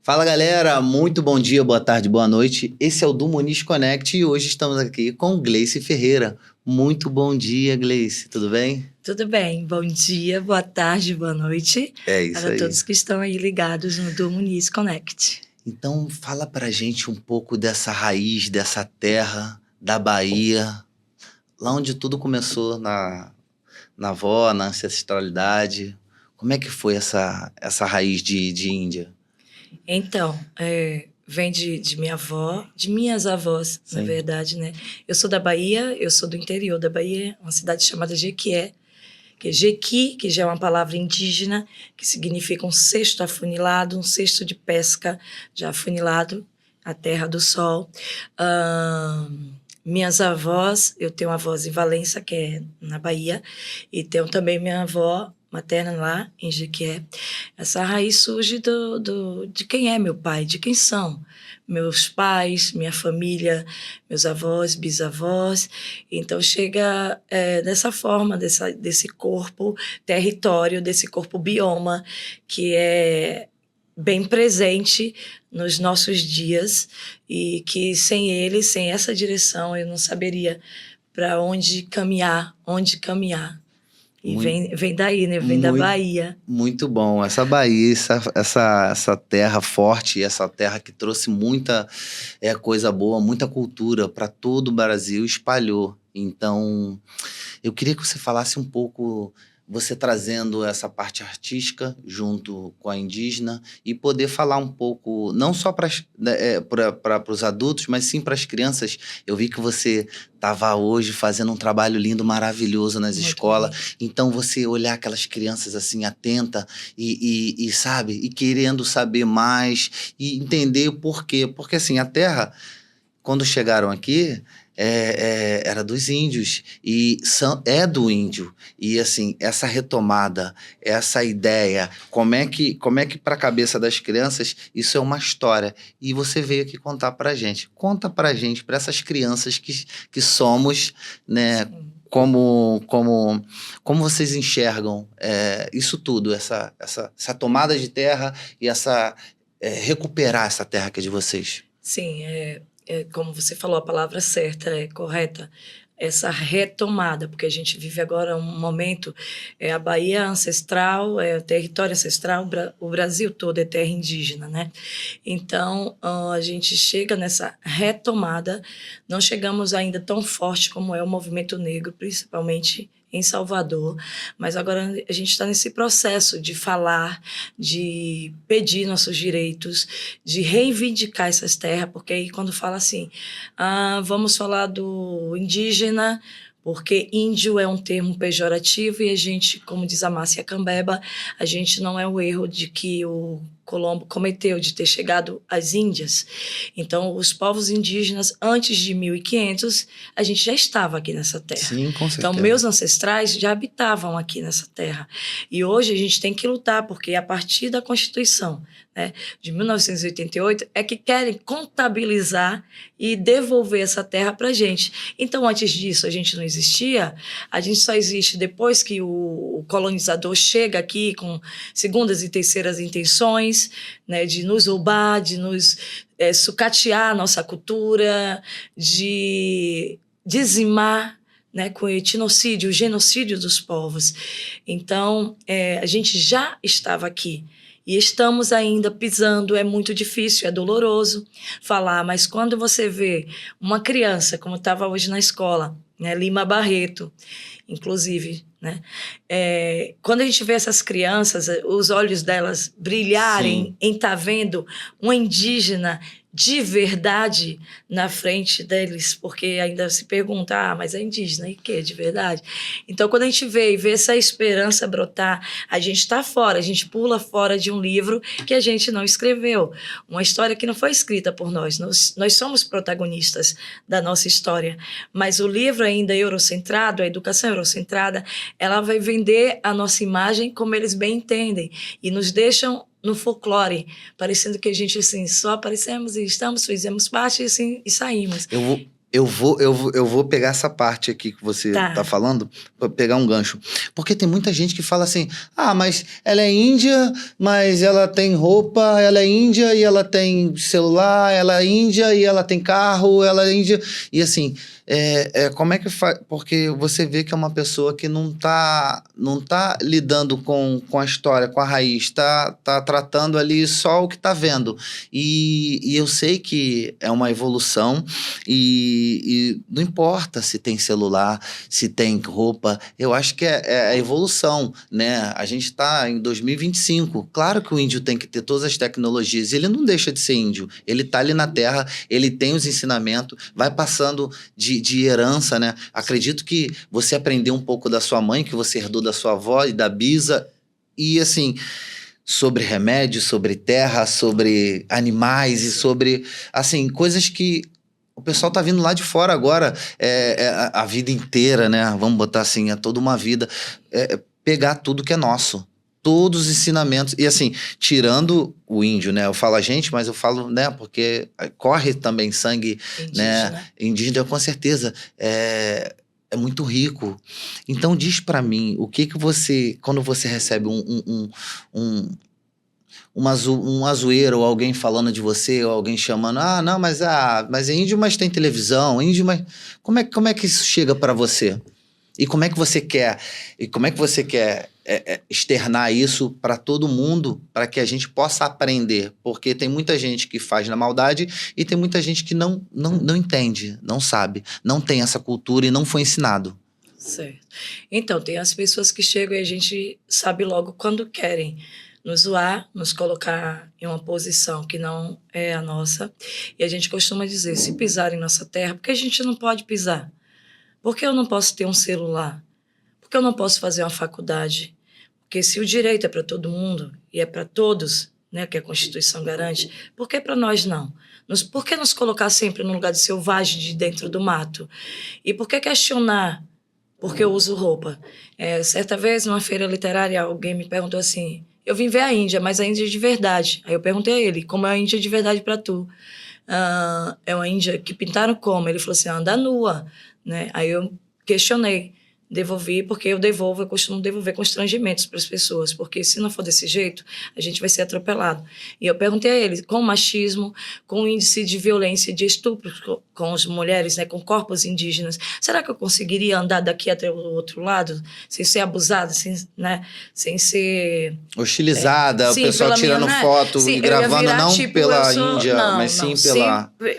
Fala galera, muito bom dia, boa tarde, boa noite. Esse é o do Muniz Connect e hoje estamos aqui com Gleice Ferreira. Muito bom dia, Gleice, tudo bem? Tudo bem, bom dia, boa tarde, boa noite É isso para aí. todos que estão aí ligados no do Muniz Connect. Então fala pra gente um pouco dessa raiz, dessa terra da Bahia, lá onde tudo começou, na avó, na ancestralidade. Como é que foi essa raiz de Índia? Então, vem de minha avó, de minhas avós, na Sim. verdade, né? Eu sou da Bahia, eu sou do interior da Bahia, uma cidade chamada Jequié, que é Jequi, que já é uma palavra indígena, que significa um cesto afunilado, um cesto de pesca já afunilado, a terra do sol. Minhas avós, eu tenho avós em Valença, que é na Bahia, e tenho também minha avó materna lá em Jequié. Essa raiz surge de quem é meu pai, de quem são meus pais, minha família, meus avós, bisavós. Então chega dessa forma, desse corpo território, desse corpo bioma, que é bem presente nos nossos dias e que sem ele, sem essa direção, eu não saberia para onde caminhar, onde caminhar. E Muito, vem daí, né? Vem da muito, Bahia. muito bom. Essa Bahia, essa terra forte, essa terra que trouxe muita coisa boa, muita cultura para todo o Brasil, espalhou. Então, eu queria que você falasse um pouco, você trazendo essa parte artística junto com a indígena e poder falar um pouco, não só para os adultos, mas sim para as crianças. Eu vi que você estava hoje fazendo um trabalho lindo, maravilhoso nas Muito escolas. bem. Então, você olhar aquelas crianças assim, atenta e sabe, e querendo saber mais e entender o porquê. Porque assim, a terra quando chegaram aqui, era dos índios e é do índio. E assim, essa retomada, essa ideia, como é que para a cabeça das crianças isso é uma história. E você veio aqui contar para a gente. Conta para a gente, para essas crianças que somos, né? Como vocês enxergam isso tudo, essa tomada de terra e recuperar essa terra que é de vocês? Sim, como você falou, a palavra certa é correta. Essa retomada, porque a gente vive agora um momento, a Bahia ancestral, é o território ancestral, o Brasil todo é terra indígena, né? Então, a gente chega nessa retomada, não chegamos ainda tão forte como é o movimento negro, principalmente em Salvador, mas agora a gente está nesse processo de falar, de pedir nossos direitos, de reivindicar essas terras, porque aí quando fala assim, vamos falar do indígena, porque índio é um termo pejorativo e a gente, como diz a Márcia Cambeba, a gente não é o erro de que o Colombo cometeu de ter chegado às Índias. Então, os povos indígenas, antes de 1500, a gente já estava aqui nessa terra. Sim, com certeza. Então, meus ancestrais já habitavam aqui nessa terra. E hoje a gente tem que lutar, porque a partir da Constituição, né, de 1988, é que querem contabilizar e devolver essa terra para a gente. Então, antes disso, a gente não existia, a gente só existe depois que o colonizador chega aqui com segundas e terceiras intenções, né, de nos roubar, de nos sucatear a nossa cultura, de dizimar, né, com o etnocídio, o genocídio dos povos. Então, a gente já estava aqui. E estamos ainda pisando, é muito difícil, é doloroso falar, mas quando você vê uma criança, como estava hoje na escola, né, Lima Barreto, inclusive, né, quando a gente vê essas crianças, os olhos delas brilharem Sim. em estar vendo um indígena de verdade na frente deles, porque ainda se pergunta, mas é indígena, e que de verdade? Então, quando a gente vê essa esperança brotar, a gente está fora, a gente pula fora de um livro que a gente não escreveu, uma história que não foi escrita por nós somos protagonistas da nossa história, mas o livro ainda eurocentrado, a educação eurocentrada, ela vai vender a nossa imagem como eles bem entendem, e nos deixam no folclore, parecendo que a gente assim, só aparecemos e estamos, fizemos parte assim, e saímos. Eu vou pegar essa parte aqui que você tá falando, pra pegar um gancho. Porque tem muita gente que fala assim, mas ela é índia, mas ela tem roupa, ela é índia e ela tem celular, ela é índia e ela tem carro, ela é índia. E assim, como é que faz? Porque você vê que é uma pessoa que não tá lidando com a história, com a raiz, tá tratando ali só o que tá vendo. E eu sei que é uma evolução e não importa se tem celular, se tem roupa, eu acho que é a evolução, né? A gente está em 2025, claro que o índio tem que ter todas as tecnologias, ele não deixa de ser índio, ele tá ali na terra, ele tem os ensinamentos, vai passando de herança, né? Acredito que você aprendeu um pouco da sua mãe, que você herdou da sua avó e da bisa, e assim, sobre remédios, sobre terra, sobre animais e sobre, assim, coisas que o pessoal tá vindo lá de fora agora, a vida inteira, né? Vamos botar assim, é toda uma vida. Pegar tudo que é nosso. Todos os ensinamentos. E assim, tirando o índio, né? Eu falo a gente, mas eu falo, né? Porque corre também sangue, indígena, né? Indígena, com certeza. É muito rico. Então diz pra mim, o que você, quando você recebe um azoeiro, ou alguém falando de você, ou alguém chamando, não, mas é índio, mas tem televisão, índio, mas como é que isso chega para você? E como é que você quer externar isso para todo mundo, para que a gente possa aprender? Porque tem muita gente que faz na maldade e tem muita gente que não entende, não sabe, não tem essa cultura e não foi ensinado. Certo. Então, tem as pessoas que chegam e a gente sabe logo quando querem nos zoar, nos colocar em uma posição que não é a nossa. E a gente costuma dizer, se pisar em nossa terra, por que a gente não pode pisar? Por que eu não posso ter um celular? Por que eu não posso fazer uma faculdade? Porque se o direito é para todo mundo e é para todos, né, que a Constituição garante, por que para nós não? Por que nos colocar sempre no lugar de selvagem de dentro do mato? E por que questionar porque eu uso roupa? Certa vez, numa feira literária, alguém me perguntou assim, eu vim ver a Índia, mas a Índia é de verdade. Aí eu perguntei a ele, como é a Índia de verdade para tu? É uma Índia que pintaram como? Ele falou assim, anda nua, né? Aí eu questionei, devolvi, porque eu costumo devolver constrangimentos para as pessoas, porque se não for desse jeito, a gente vai ser atropelado. E eu perguntei a ele, com o machismo, com o índice de violência e de estupro com as mulheres, né, com corpos indígenas, será que eu conseguiria andar daqui até o outro lado, sem ser abusada, sem ser... hostilizada, sim, o pessoal tirando foto sim, e gravando, virar, não tipo, pela Índia, mas sim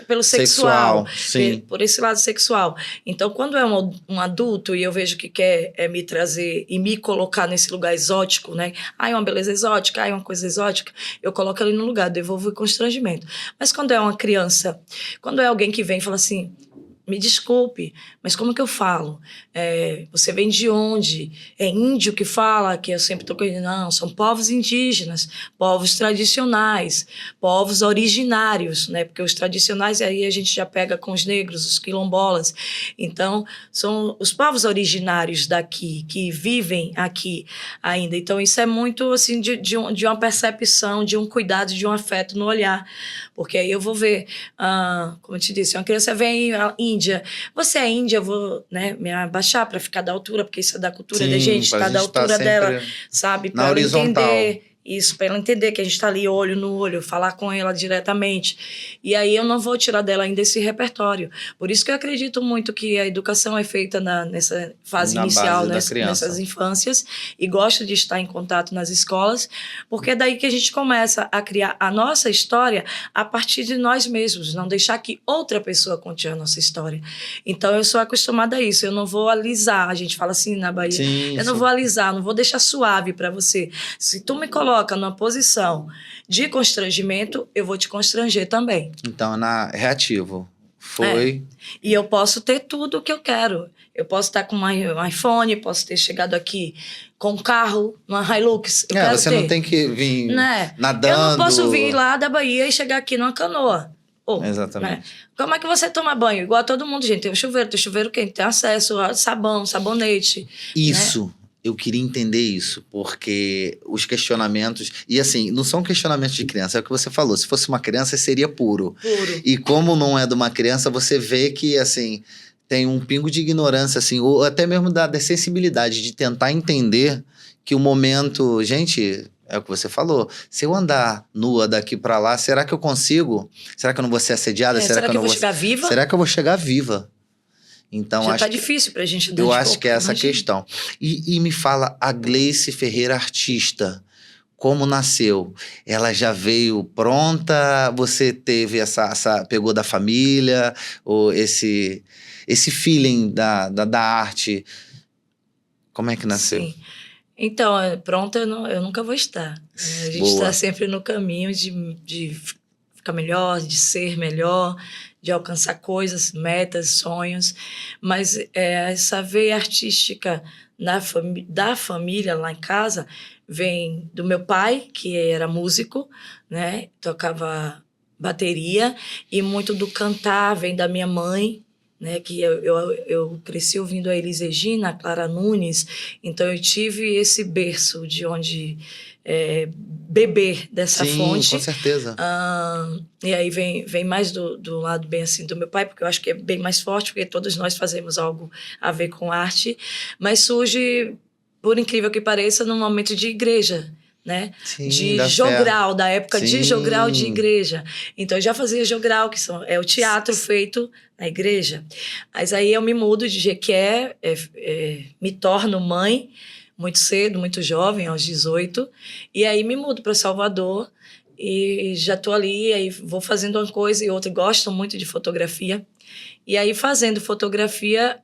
pelo sexual, sim. por esse lado sexual. Então, quando é um adulto e eu vejo que quer me trazer e me colocar nesse lugar exótico, né? É uma beleza exótica, é uma coisa exótica, eu coloco ele no lugar, devolvo o constrangimento. Mas quando é uma criança, quando é alguém que vem e fala assim, me desculpe, mas como que eu falo? Você vem de onde? É índio que fala, que eu sempre estou com ele. Não, são povos indígenas, povos tradicionais, povos originários, né? Porque os tradicionais, aí a gente já pega com os negros, os quilombolas. Então, são os povos originários daqui, que vivem aqui ainda. Então, isso é muito, assim, de uma percepção, de um cuidado, de um afeto no olhar. Porque aí eu vou ver, como eu te disse, uma criança vem Índia, você é índia, eu vou, né, me abaixar para ficar da altura, porque isso é da cultura da gente, tá da altura dela, sabe? Para ela entender isso, para ela entender que a gente está ali olho no olho, falar com ela diretamente. E aí eu não vou tirar dela ainda esse repertório. Por isso que eu acredito muito que a educação é feita nessa fase inicial, nessas infâncias, e gosto de estar em contato nas escolas, porque é daí que a gente começa a criar a nossa história a partir de nós mesmos, não deixar que outra pessoa conte a nossa história. Então eu sou acostumada a isso, eu não vou alisar, a gente fala assim na Bahia, sim, não vou alisar, não vou deixar suave para você. Se tu me coloca numa posição de constrangimento, eu vou te constranger também. Então, reativo. Foi. E eu posso ter tudo o que eu quero. Eu posso estar com um iPhone, posso ter chegado aqui com um carro, uma Hilux. Você não tem que vir nadando. Eu não posso vir lá da Bahia e chegar aqui numa canoa. Exatamente. Né? Como é que você toma banho? Igual a todo mundo, gente. Tem chuveiro quente, tem acesso a sabão, sabonete. Isso. Né? eu queria entender isso, porque os questionamentos... E assim, não são questionamentos de criança, é o que você falou. Se fosse uma criança, seria puro. Puro. E como não é de uma criança, você vê que, assim, tem um pingo de ignorância, assim, ou até mesmo da sensibilidade de tentar entender que o momento... Gente, é o que você falou. Se eu andar nua daqui pra lá, será que eu consigo? Será que eu não vou ser assediada? Será que eu não vou chegar viva? Será que eu vou chegar viva? Então, Já acho tá difícil pra gente andar eu de acho roupa, que é essa imagina. questão. E me fala, a Gleice Ferreira artista, como nasceu? Ela já veio pronta? Você teve pegou da família? Ou esse feeling da arte? Como é que nasceu? Sim. Então, pronta eu nunca vou estar. A gente está Boa. sempre no caminho de ficar melhor, de ser melhor, de alcançar coisas, metas, sonhos. Mas essa veia artística da família lá em casa vem do meu pai, que era músico, né? Tocava bateria, e muito do cantar vem da minha mãe, né, que eu cresci ouvindo a Elis Regina, a Clara Nunes, então eu tive esse berço de onde beber dessa Sim, fonte. com certeza. E aí vem mais do lado bem assim do meu pai, porque eu acho que é bem mais forte, porque todos nós fazemos algo a ver com arte, mas surge, por incrível que pareça, num momento de igreja, né? Sim, de da jogral, da época de Sim. jogral de igreja. Então eu já fazia jogral, que é o teatro feito na igreja. Mas aí eu me mudo de Jequié, me torno mãe muito cedo, muito jovem, aos 18, e aí me mudo para Salvador e já estou ali, aí vou fazendo uma coisa e outra, gosto muito de fotografia. E aí, fazendo fotografia,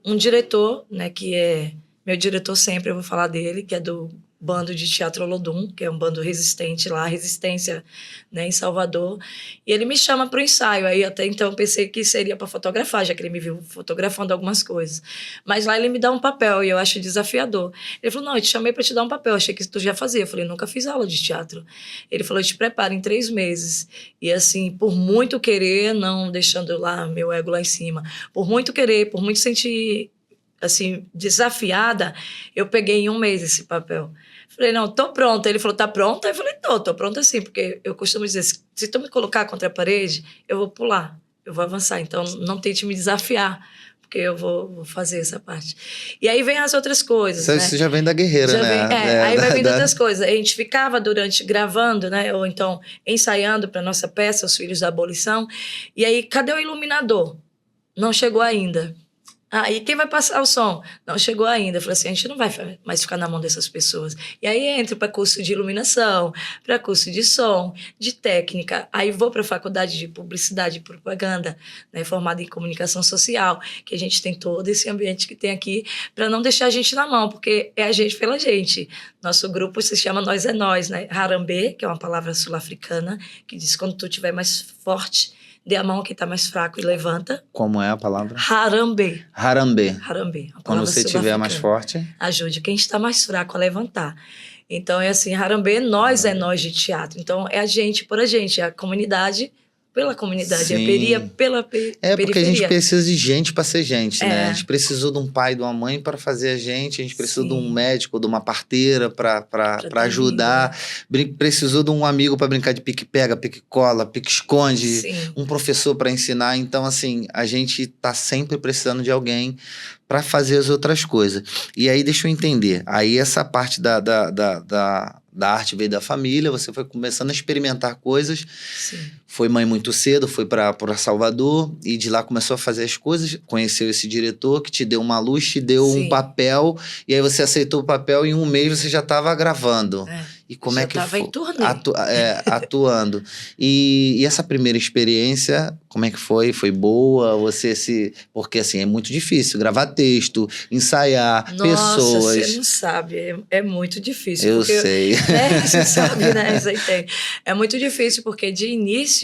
um diretor, né, que é meu diretor sempre, eu vou falar dele, que é do bando de Teatro Olodum, que é um bando resistente lá, Resistência, né, em Salvador. E ele me chama para o ensaio. Aí, até então, eu pensei que seria para fotografar, já que ele me viu fotografando algumas coisas. Mas lá ele me dá um papel e eu acho desafiador. Ele falou, não, eu te chamei para te dar um papel, achei que tu já fazia. Eu falei, nunca fiz aula de teatro. Ele falou, te prepara em 3 meses. E assim, por muito querer, não deixando lá meu ego lá em cima, por muito querer, por muito sentir assim, desafiada, eu peguei em 1 mês esse papel. Falei, não, tô pronta. Ele falou, tá pronta? Eu falei, tô pronta sim, porque eu costumo dizer, se tu me colocar contra a parede, eu vou pular, eu vou avançar. Então, não tente me desafiar, porque eu vou fazer essa parte. E aí vem as outras coisas, né? Isso já vem da guerreira, né? Aí vai vindo outras coisas. A gente ficava gravando, né? Ou então ensaiando para nossa peça, Os Filhos da Abolição. E aí, cadê o iluminador? Não chegou ainda. E quem vai passar o som? Não chegou ainda. Eu falei assim, a gente não vai mais ficar na mão dessas pessoas. E aí entro para curso de iluminação, para curso de som, de técnica. Aí vou para a faculdade de publicidade e propaganda, né, formada em comunicação social, que a gente tem todo esse ambiente que tem aqui, para não deixar a gente na mão, porque é a gente pela gente. Nosso grupo se chama Nós é Nós, né? Harambe, que é uma palavra sul-africana, que diz quando tu estiver mais forte, dê a mão a quem está mais fraco e levanta. Como é a palavra? Harambe. Harambe. Harambe. Quando você estiver mais forte. Ajude quem está mais fraco a levantar. Então, é assim, Harambe, nós é nós de teatro. Então, é a gente por a gente, é a comunidade pela comunidade, Sim. é a peria pela periferia. Porque a gente precisa de gente para ser gente, né? É. A gente precisou de um pai e de uma mãe para fazer a gente precisou Sim. de um médico, de uma parteira para tá ajudar, precisou de um amigo para brincar de pique-pega, pique-cola, pique-esconde, Sim. um professor para ensinar. Então, assim, a gente tá sempre precisando de alguém para fazer as outras coisas. E aí, deixa eu entender. Aí, essa parte da arte veio da família, você foi começando a experimentar coisas. Sim. Foi mãe muito cedo, foi para Salvador e de lá começou a fazer as coisas, conheceu esse diretor que te deu uma luz, te deu Sim. um papel e aí você aceitou o papel e em 1 mês você já estava gravando. E como já é que estava em turnê. atuando. E essa primeira experiência, como é que foi? Foi boa? Porque assim, é muito difícil gravar texto, ensaiar, Nossa, pessoas. você não sabe, é muito difícil. Eu porque, sei. Você sabe, né? Você entende. É muito difícil porque de início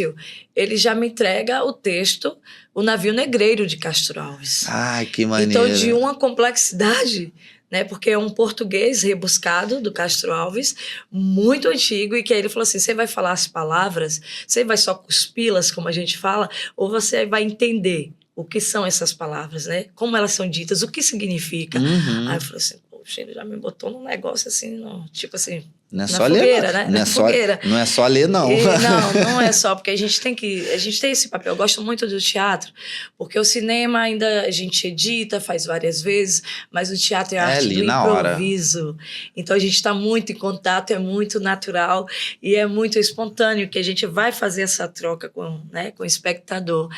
ele já me entrega o texto, O Navio Negreiro de Castro Alves. Ai, que maneiro. Então, de uma complexidade, né? Porque é um português rebuscado do Castro Alves, muito antigo, e que aí ele falou assim, você vai falar as palavras, você vai só cuspi-las, como a gente fala, ou você vai entender o que são essas palavras, né? Como elas são ditas, o que significa. Uhum. Aí eu falei assim, ele já me botou num negócio assim, tipo assim, Não é na só fogueira, ler, né? não Na é só, fogueira. não é só ler, não. Não é só, porque a gente tem esse papel. Eu gosto muito do teatro, porque o cinema ainda a gente edita, faz várias vezes, mas o teatro é a É arte ali do na hora. improviso. Então a gente está muito em contato, é muito natural e é muito espontâneo que a gente vai fazer essa troca com o espectador.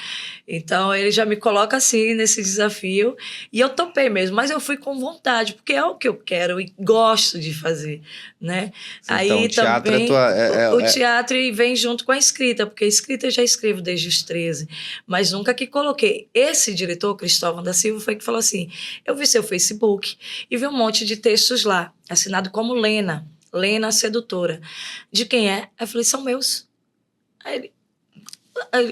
Então ele já me coloca assim nesse desafio e eu topei mesmo, mas eu fui com vontade, porque é o que eu quero e gosto de fazer, né? Então, Aí o teatro é também tua. o teatro vem junto com a escrita, porque a escrita eu já escrevo desde os 13, mas nunca que coloquei. Esse diretor, Cristóvão da Silva, foi que falou assim: eu vi seu Facebook e vi um monte de textos lá, assinado como Lena, Lena a Sedutora. De quem é? Aí eu falei: são meus. Aí ele: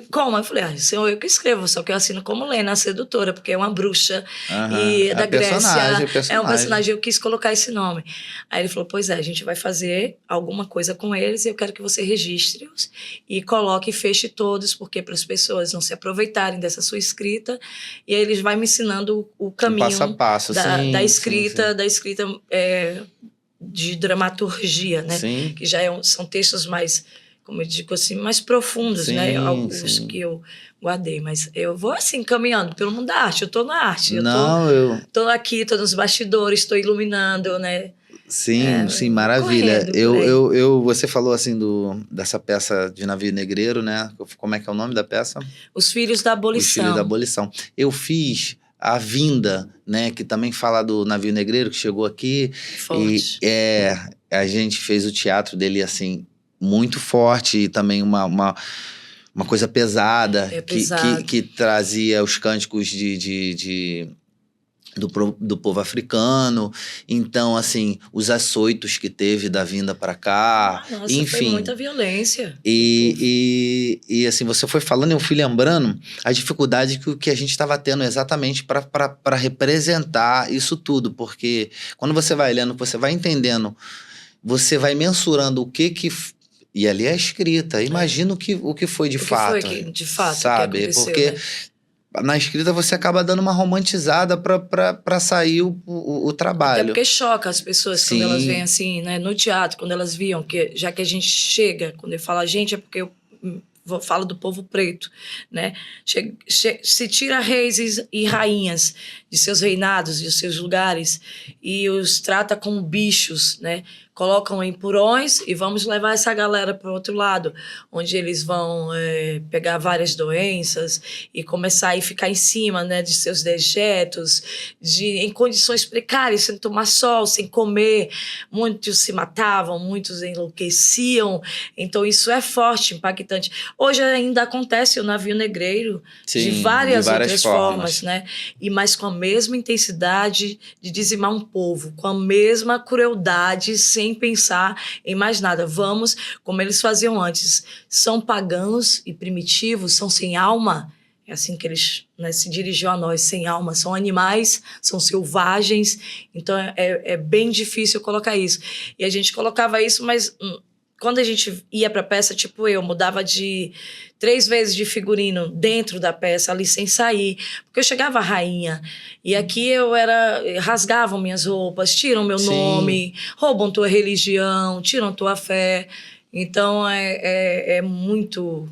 como? Eu falei: eu que escrevo, só que eu assino como Lena a Sedutora, porque é uma bruxa Aham, e é da Grécia, é um personagem. personagem, eu quis colocar esse nome. Aí ele falou: pois é, a gente vai fazer alguma coisa com eles e eu quero que você registre-os e coloque e feche todos, porque para as pessoas não se aproveitarem dessa sua escrita. E aí eles vai me ensinando o Um caminho passo a passo, da sim, escrita, sim. da escrita de dramaturgia, né? Sim, Que já são textos mais, como eu digo assim, mais profundos, né? sim, Alguns sim. que eu guardei, mas eu vou assim, caminhando pelo mundo da arte, eu estou na arte, Não, tô aqui, estou nos bastidores, estou iluminando, né? sim, Vou maravilha. correndo por aí. Você falou assim dessa peça de Navio Negreiro, né? Como é que é o nome da peça? Os Filhos da Os Filhos da Abolição. Abolição. Eu fiz A Vinda, né? Que também fala do Navio Negreiro que chegou aqui. E Forte. a gente fez o teatro dele assim, muito forte e também uma coisa pesada É que, pesado. que trazia os cânticos do povo africano. Então, assim, os açoitos que teve da vinda para cá, Nossa, foi enfim. muita violência do povo. E assim, você foi falando, eu fui lembrando a dificuldade que a gente estava tendo exatamente para representar isso tudo, porque quando você vai lendo, você vai entendendo, você vai mensurando e ali é a escrita, imagina o que foi de O que foi fato, que, de fato, que sabe? aconteceu, Porque né? na escrita você acaba dando uma romantizada para sair o Até trabalho. porque choca as pessoas quando elas veem Sim, assim, né, no teatro, quando elas viam, que já que a gente chega, quando eu falo a gente, é porque eu falo do povo preto, né? Se tira reis e rainhas de seus reinados, de seus lugares, e os trata como bichos, né? Colocam em porões e vamos levar essa galera para o outro lado, onde eles vão pegar várias doenças e começar a ficar em cima, né, de seus dejetos, em condições precárias, sem tomar sol, sem comer. Muitos se matavam, muitos enlouqueciam. Então isso é forte, impactante. Hoje ainda acontece o navio negreiro de sim, de várias várias outras formas, formas. né? E mas com a mesma intensidade de dizimar um povo, com a mesma crueldade, sem pensar em mais nada. Vamos, como eles faziam antes, são pagãos e primitivos, são sem alma. É assim que eles, né, se dirigiam a nós, sem alma. São animais, são selvagens. Então é bem difícil colocar isso. E a gente colocava isso, mas quando a gente ia para a peça, tipo eu, mudava de 3 vezes de figurino dentro da peça, ali sem sair, porque eu chegava rainha, e aqui rasgavam minhas roupas, tiram meu Sim, nome, roubam tua religião, tiram tua fé. Então é muito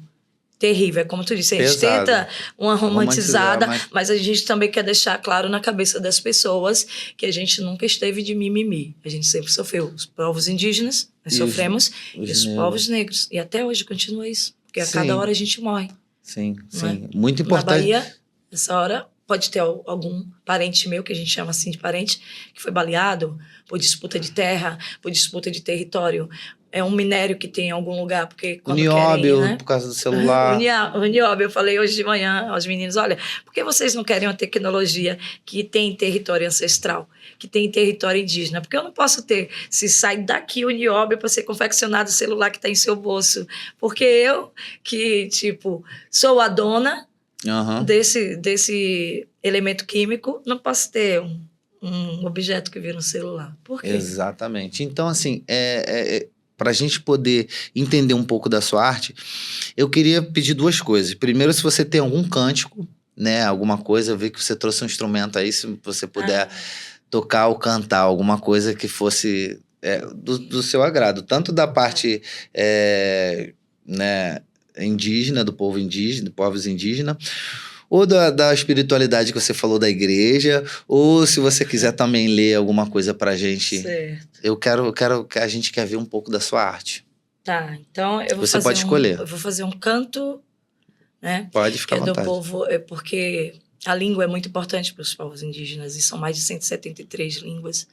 terrível, é como tu disse, a gente pesado. tenta uma Romantizar, romantizada, mas mas a gente também quer deixar claro na cabeça das pessoas que a gente nunca esteve de mimimi. A gente sempre sofreu. Os povos indígenas, nós e sofremos, e os os povos negros. negros. E até hoje continua isso, porque a cada hora Sim, a gente morre, não é? sim. Muito Na importante. Bahia, nessa hora, pode ter algum parente meu, que a gente chama assim de parente, que foi baleado por disputa de terra, por disputa de território. É um minério que tem em algum lugar, porque O quando querem, nióbio, né? por causa do celular. O nióbio, eu falei hoje de manhã aos meninos, olha, por que vocês não querem uma tecnologia que tem território ancestral, que tem território indígena? Porque eu não posso ter, se sai daqui o nióbio para ser confeccionado o celular que está em seu bolso. Porque eu, que, tipo, sou a dona Aham. desse elemento químico, não posso ter um objeto que vira um celular. Por quê? Exatamente. Então, assim, para a gente poder entender um pouco da sua arte, eu queria pedir duas coisas. Primeiro, se você tem algum cântico, né, alguma coisa, eu vi que você trouxe um instrumento aí, se você puder tocar ou cantar alguma coisa que fosse do seu agrado, tanto da parte né, indígena, do povo indígena, povos indígenas, ou da espiritualidade que você falou da igreja, ou se você quiser também ler alguma coisa pra gente. Certo. A gente quer ver um pouco da sua arte. Tá, então eu vou Você pode escolher. eu vou fazer um canto, né? Pode ficar Que à é do vontade. povo, porque a língua é muito importante para os povos indígenas e são mais de 173 línguas.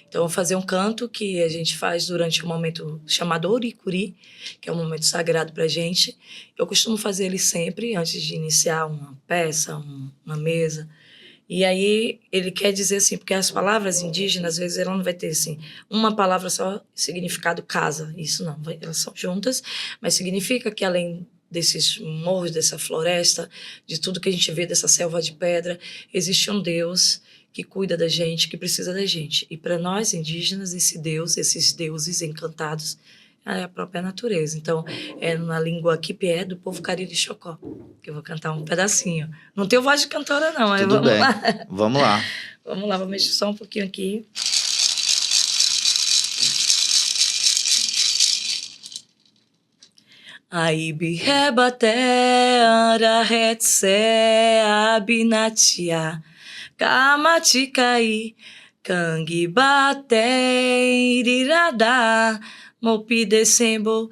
Então, eu vou fazer um canto que a gente faz durante um momento chamado Oricuri, que é um momento sagrado para a gente. Eu costumo fazer ele sempre antes de iniciar uma peça, uma mesa. E aí ele quer dizer assim, porque as palavras indígenas, às vezes, ela não vai ter assim, uma palavra só, significado casa. Isso não, elas são juntas, mas significa que além desses morros, dessa floresta, de tudo que a gente vê dessa selva de pedra, existe um Deus que cuida da gente, que precisa da gente. E para nós indígenas, esse Deus, esses deuses encantados, é a própria natureza. Então, é na língua quipié do povo Cariri Chocó, que eu vou cantar um pedacinho. Não tenho voz de cantora, não, mas Tudo vamos bem. lá. Vamos lá. Vamos lá, vou mexer só um pouquinho aqui. Aibihebate arahetse abinatia kamatikai kangibate irirada mopidesembo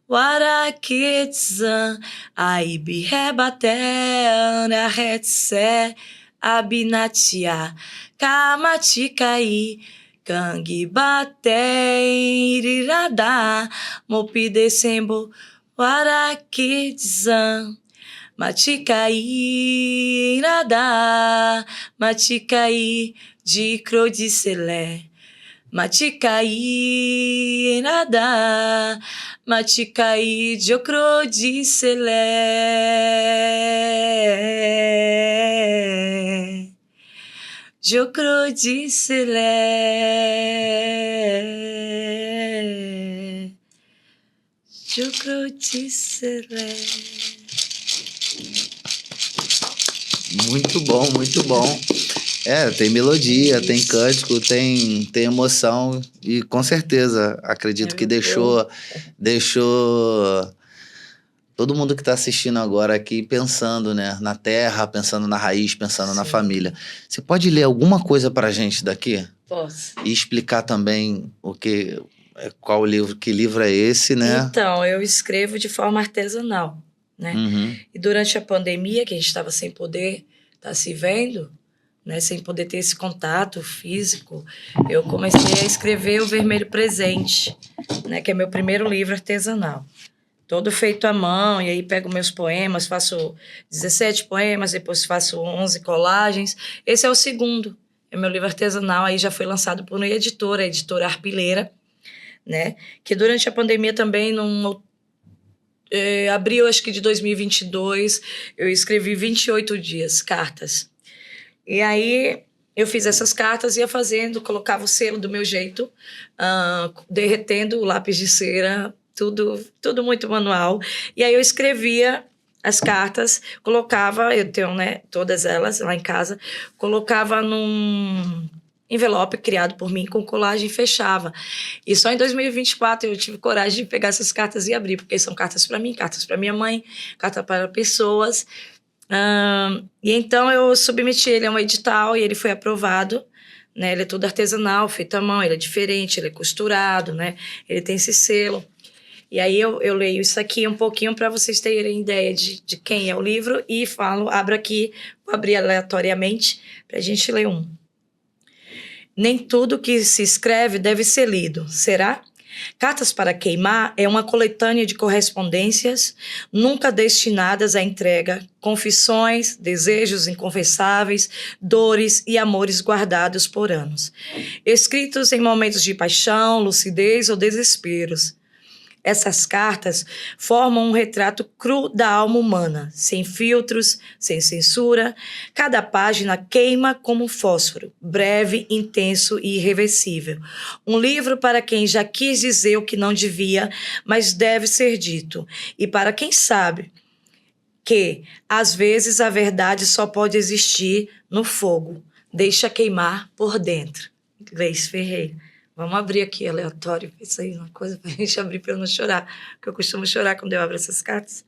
warakitsan aibihebate arahetse abinatia kamatikai kangibate irirada mopidesembo Warakizan, Maticaí, Irada, Maticaí, de Crodicelé. Maticaí, Irada, Maticaí, de Crodicelé. Jocrodicelé. Jocrodicelé. Muito bom, muito bom. Tem melodia, tem cântico, tem emoção e com certeza acredito que deixou todo mundo que está assistindo agora aqui pensando, né, na terra, pensando na raiz, pensando na família. Você pode ler alguma coisa pra gente daqui? Posso. E explicar também qual livro, que livro é esse, né? Então, eu escrevo de forma artesanal, né? Uhum. E durante a pandemia, que a gente estava sem poder estar se vendo, né, sem poder ter esse contato físico, eu comecei a escrever o Vermelho Presente, né, que é meu primeiro livro artesanal. Todo feito à mão, e aí pego meus poemas, faço 17 poemas, depois faço 11 colagens. Esse é o segundo, é meu livro artesanal, aí já foi lançado por uma editora, a editora Arpileira, né, que durante a pandemia também, abril, acho que de 2022, eu escrevi 28 dias, cartas. E aí eu fiz essas cartas, ia fazendo, colocava o selo do meu jeito, derretendo o lápis de cera, tudo muito manual. E aí eu escrevia as cartas, colocava, eu tenho, né, todas elas lá em casa, colocava num envelope criado por mim com colagem e fechava. E só em 2024 eu tive coragem de pegar essas cartas e abrir, porque são cartas para mim, cartas para minha mãe, cartas para pessoas. E então eu submeti ele a um edital e ele foi aprovado, né? Ele é todo artesanal, feito à mão, ele é diferente, ele é costurado, né? Ele tem esse selo. E aí eu leio isso aqui um pouquinho para vocês terem ideia de quem é o livro e abro aqui, vou abrir aleatoriamente para a gente ler um. Nem tudo que se escreve deve ser lido, será? Cartas para Queimar é uma coletânea de correspondências nunca destinadas à entrega, confissões, desejos inconfessáveis, dores e amores guardados por anos, escritos em momentos de paixão, lucidez ou desesperos. Essas cartas formam um retrato cru da alma humana, sem filtros, sem censura. Cada página queima como um fósforo, breve, intenso e irreversível. Um livro para quem já quis dizer o que não devia, mas deve ser dito. E para quem sabe que, às vezes, a verdade só pode existir no fogo, deixa queimar por dentro. Gleice Ferreira. Vamos abrir aqui, aleatório, isso aí, uma coisa pra gente abrir pra eu não chorar, porque eu costumo chorar quando eu abro essas cartas.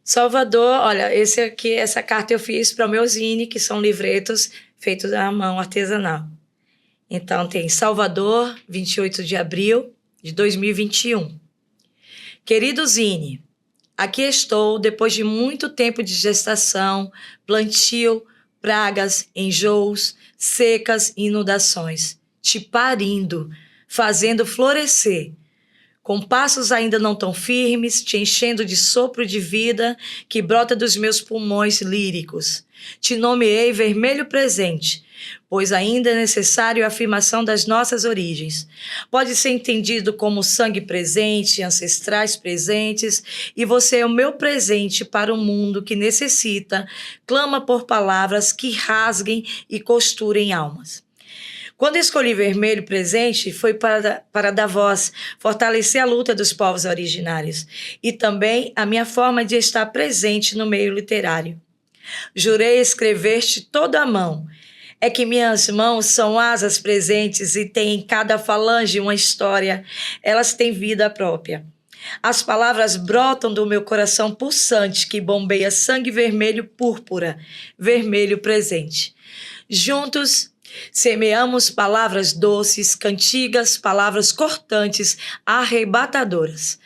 Salvador, olha, essa carta eu fiz para o meu zine, que são livretos feitos à mão artesanal. Então tem Salvador, 28 de abril de 2021. Querido zine, aqui estou depois de muito tempo de gestação, plantio, pragas, enjoos, secas e inundações, te parindo, fazendo florescer, com passos ainda não tão firmes, te enchendo de sopro de vida que brota dos meus pulmões líricos. Te nomeei vermelho presente, pois ainda é necessário a afirmação das nossas origens. Pode ser entendido como sangue presente, ancestrais presentes, e você é o meu presente para o mundo que necessita, clama por palavras que rasguem e costurem almas. Quando escolhi vermelho presente, foi para dar voz, fortalecer a luta dos povos originários e também a minha forma de estar presente no meio literário. Jurei escrever-te toda a mão. É que minhas mãos são asas presentes e têm em cada falange uma história. Elas têm vida própria. As palavras brotam do meu coração pulsante que bombeia sangue vermelho púrpura, vermelho presente. Juntos, semeamos palavras doces, cantigas, palavras cortantes, arrebatadoras.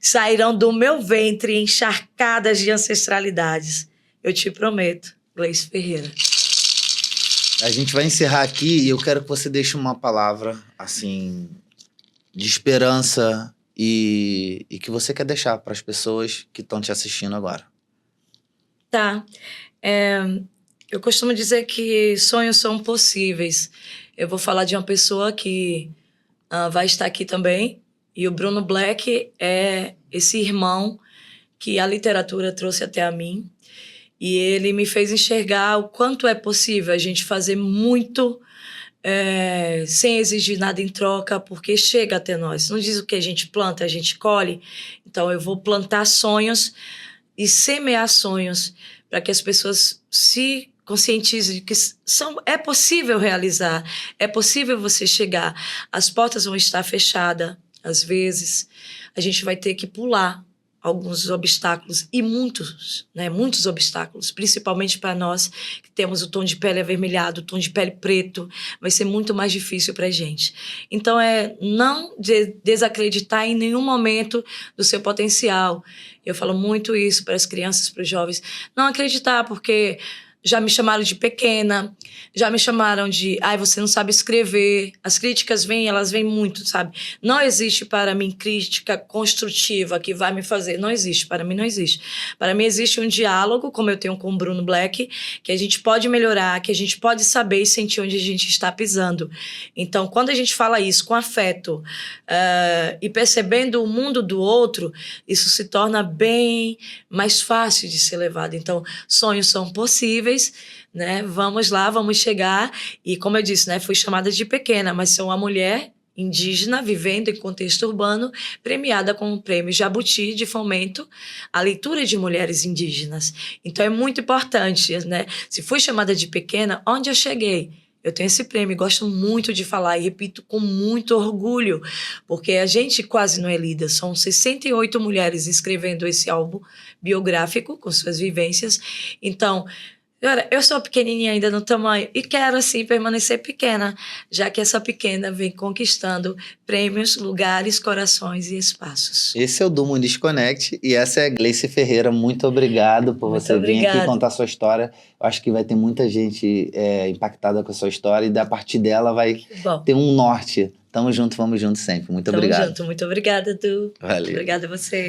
Sairão do meu ventre encharcadas de ancestralidades. Eu te prometo, Gleice Ferreira. A gente vai encerrar aqui e eu quero que você deixe uma palavra, assim, de esperança e que você quer deixar para as pessoas que estão te assistindo agora. Tá. Eu costumo dizer que sonhos são possíveis. Eu vou falar de uma pessoa que vai estar aqui também. E o Bruno Black é esse irmão que a literatura trouxe até a mim. E ele me fez enxergar o quanto é possível a gente fazer muito sem exigir nada em troca, porque chega até nós. Não diz o que a gente planta, a gente colhe. Então eu vou plantar sonhos e semear sonhos para que as pessoas se conscientize de que é possível realizar, é possível você chegar. As portas vão estar fechadas, às vezes. A gente vai ter que pular alguns obstáculos, e muitos obstáculos, principalmente para nós que temos o tom de pele avermelhado, o tom de pele preto, vai ser muito mais difícil para a gente. Então, não desacreditar em nenhum momento do seu potencial. Eu falo muito isso para as crianças, para os jovens. Não acreditar, porque já me chamaram de pequena, já me chamaram de, você não sabe escrever. As críticas elas vêm muito, sabe? Não existe para mim crítica construtiva que vai me fazer. Não existe, para mim não existe. Para mim existe um diálogo, como eu tenho com o Bruno Black, que a gente pode melhorar, que a gente pode saber e sentir onde a gente está pisando. Então, quando a gente fala isso com afeto e percebendo o mundo do outro, isso se torna bem mais fácil de ser levado. Então, sonhos são possíveis, né? Vamos lá, vamos chegar. E como eu disse, né, fui chamada de pequena, mas sou uma mulher indígena vivendo em contexto urbano, premiada com o prêmio Jabuti de fomento à leitura de mulheres indígenas. Então é muito importante, né? Se fui chamada de pequena, onde eu cheguei? Eu tenho esse prêmio, gosto muito de falar e repito com muito orgulho, porque a gente quase não é lida. São 68 mulheres escrevendo esse álbum biográfico com suas vivências. Então, eu sou pequenininha ainda no tamanho e quero, assim, permanecer pequena, já que essa pequena vem conquistando prêmios, lugares, corações e espaços. Esse é o Do Muniz Connect e essa é a Gleice Ferreira. Muito obrigado por você vir aqui contar a sua história. Eu acho que vai ter muita gente impactada com a sua história e a partir dela vai ter um norte. Tamo junto, vamos junto sempre. Muito obrigado. Tamo junto, muito obrigada, Du. Valeu. Obrigada a você.